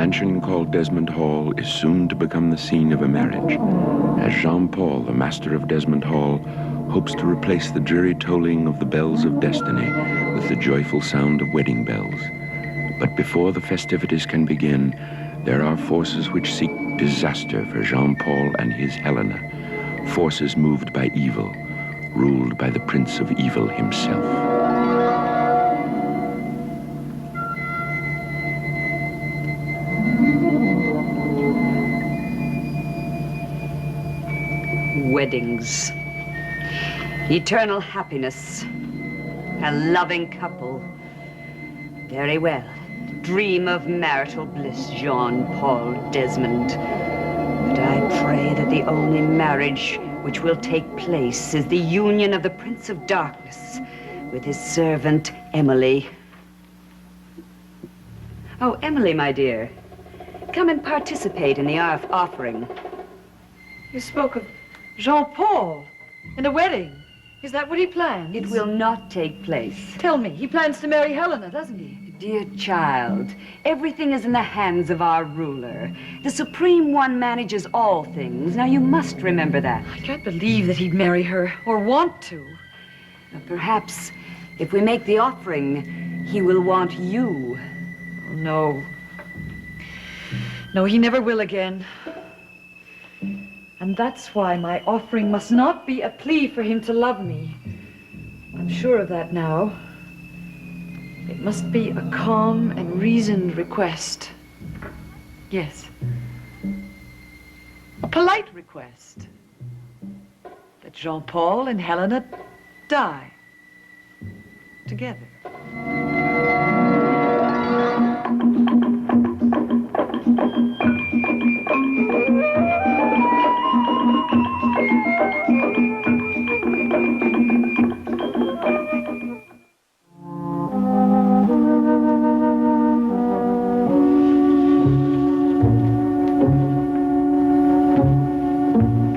mansion called Desmond Hall is soon to become the scene of a marriage, as Jean-Paul, the master of Desmond Hall, hopes to replace the dreary tolling of the bells of destiny with the joyful sound of wedding bells. But before the festivities can begin, there are forces which seek disaster for Jean-Paul and his Helena, forces moved by evil, ruled by the Prince of Evil himself. Weddings. Eternal happiness. A loving couple. Very well. Dream of marital bliss, Jean-Paul Desmond. But I pray that the only marriage which will take place is the union of the Prince of Darkness with his servant, Emily. Oh, Emily, my dear, come and participate in the offering. You spoke of Jean-Paul and a wedding. Is that what he plans? It will not take place. Tell me, he plans to marry Helena, doesn't he? Dear child, everything is in the hands of our ruler. The Supreme One manages all things. Now, you must remember that. I can't believe that he'd marry her, or want to. Perhaps, if we make the offering, he will want you. Oh, no. No, he never will again. And that's why my offering must not be a plea for him to love me. I'm sure of that now. It must be a calm and reasoned request. Yes. A polite request. That Jean-Paul and Helena die together.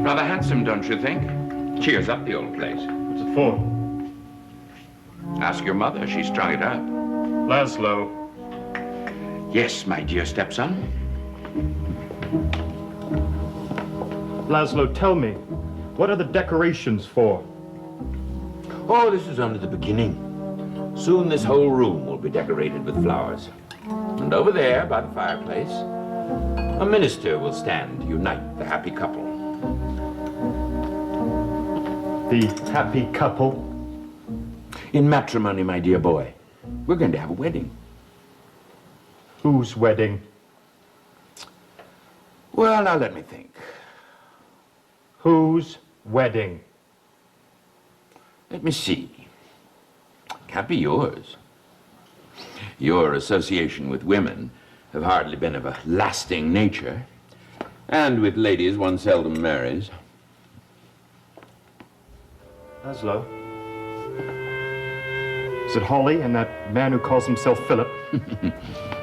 Rather handsome, don't you think? Cheers up the old place. What's it for? Ask your mother. She strung it up. Laszlo. Yes, my dear stepson. Laszlo, tell me, what are the decorations for? Oh, this is only the beginning. Soon this whole room will be decorated with flowers. And over there, by the fireplace, a minister will stand to unite the happy couple. The happy couple? In matrimony, my dear boy, we're going to have a wedding. Whose wedding? Well, now let me think. Whose wedding? Let me see. Can't be yours. Your association with women have hardly been of a lasting nature. And with ladies, one seldom marries. Laszlo? Is it Holly and that man who calls himself Philip?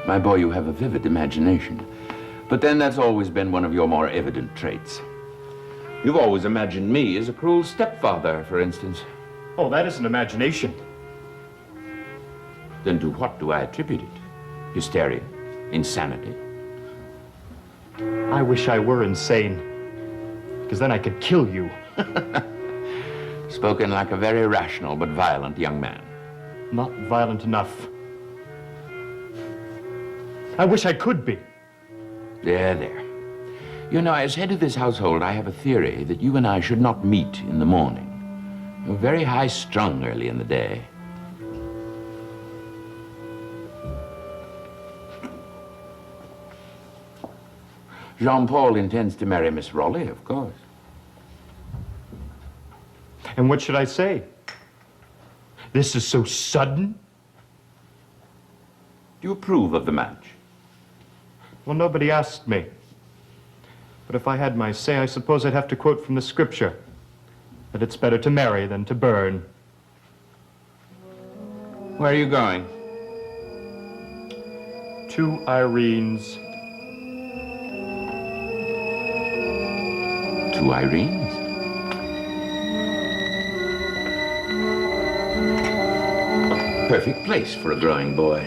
My boy, you have a vivid imagination. But then that's always been one of your more evident traits. You've always imagined me as a cruel stepfather, for instance. Oh, that isn't imagination. Then to what do I attribute it? Hysteria? Insanity? I wish I were insane, because then I could kill you. Spoken like a very rational but violent young man. Not violent enough. I wish I could be. There, there. You know, as head of this household, I have a theory that you and I should not meet in the morning. You're very high-strung early in the day. Jean-Paul intends to marry Miss Raleigh, of course. And what should I say? This is so sudden? Do you approve of the match? Well, nobody asked me. But if I had my say, I suppose I'd have to quote from the scripture that it's better to marry than to burn. Where are you going? To Irene's. To Irene's? Perfect place for a growing boy.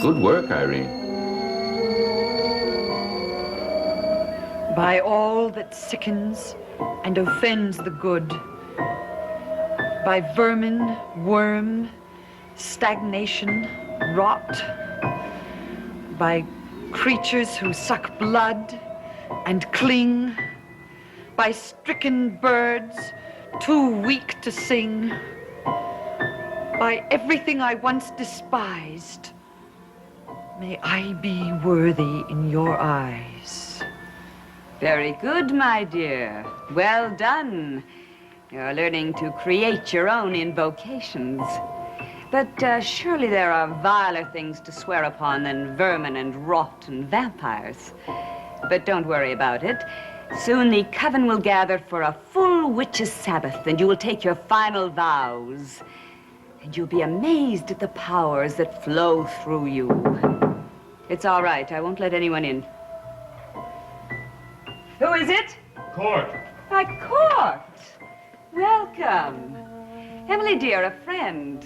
Good work, Irene. By all that sickens and offends the good, by vermin, worm, stagnation, rot, by creatures who suck blood and cling, by stricken birds too weak to sing, by everything I once despised, may I be worthy in your eyes. Very good, my dear. Well done. You're learning to create your own invocations. But surely there are viler things to swear upon than vermin and rot and vampires. But don't worry about it. Soon the coven will gather for a full witches' Sabbath, and you will take your final vows. And you'll be amazed at the powers that flow through you. It's all right. I won't let anyone in. Who is it? Court. Court. Welcome. Emily, dear, a friend.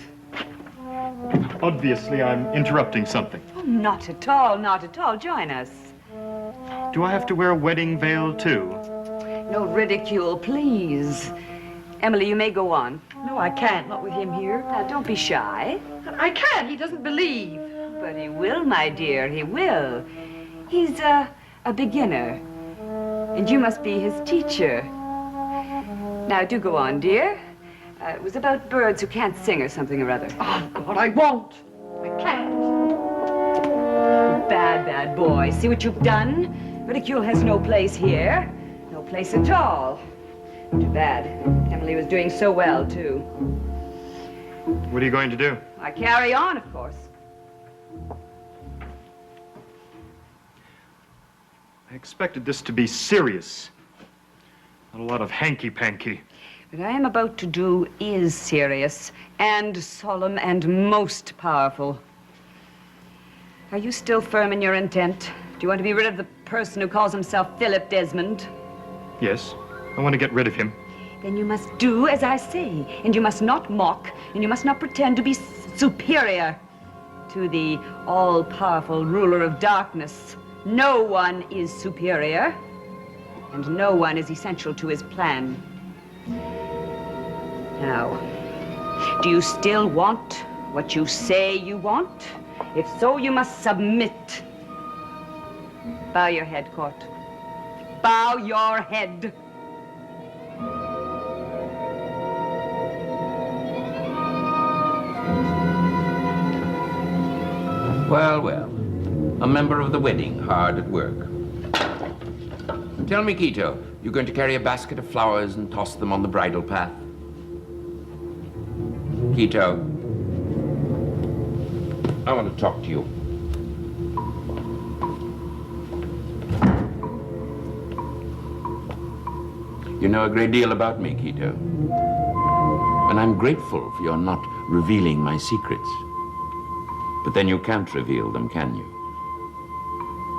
Obviously, I'm interrupting something. Oh, not at all, not at all. Join us. Do I have to wear a wedding veil, too? No ridicule, please. Emily, you may go on. No, I can't, not with him here. Now, don't be shy. I can't, he doesn't believe. But he will, my dear, he will. He's a beginner. And you must be his teacher. Now, do go on, dear. It was about birds who can't sing or something or other. Oh, God, I won't. I can't. Bad, bad boy. See what you've done? Ridicule has no place here. No place at all. Too bad. Emily was doing so well, too. What are you going to do? I carry on, of course. I expected this to be serious. Not a lot of hanky-panky. What I am about to do is serious and solemn and most powerful. Are you still firm in your intent? Do you want to be rid of the person who calls himself Philip Desmond? Yes, I want to get rid of him. Then you must do as I say, and you must not mock, and you must not pretend to be superior to the all-powerful ruler of darkness. No one is superior, and no one is essential to his plan. Now, do you still want what you say you want? If so, you must submit. Bow your head, Court. Bow your head. Well, well. A member of the wedding, hard at work. Tell me, Quito, you going to carry a basket of flowers and toss them on the bridal path? Quito, I want to talk to you. You know a great deal about me, Quito. And I'm grateful for your not revealing my secrets. But then you can't reveal them, can you?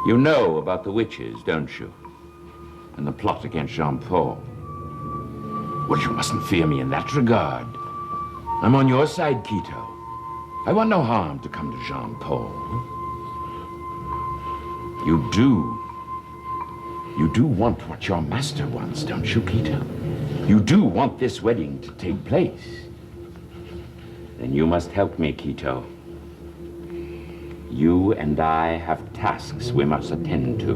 You know about the witches, don't you? And the plot against Jean-Paul. Well, you mustn't fear me in that regard. I'm on your side, Quito. I want no harm to come to Jean-Paul. You do want what your master wants, don't you, Quito? You do want this wedding to take place. Then you must help me, Quito. You and I have tasks we must attend to.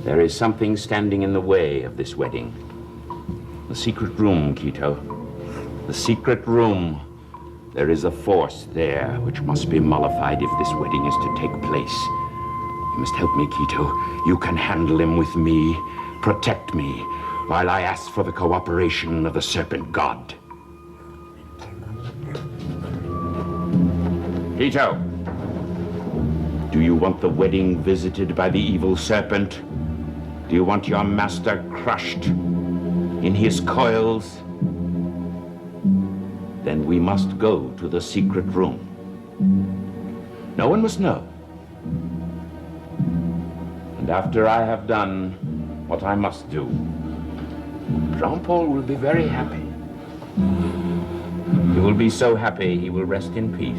There is something standing in the way of this wedding. The secret room, Quito. The secret room. There is a force there which must be mollified if this wedding is to take place. You must help me, Quito. You can handle him with me, protect me, while I ask for the cooperation of the Serpent God. Quito, do you want the wedding visited by the evil serpent? Do you want your master crushed in his coils? Then we must go to the secret room. No one must know. And after I have done what I must do, Jean-Paul will be very happy. He will be so happy he will rest in peace.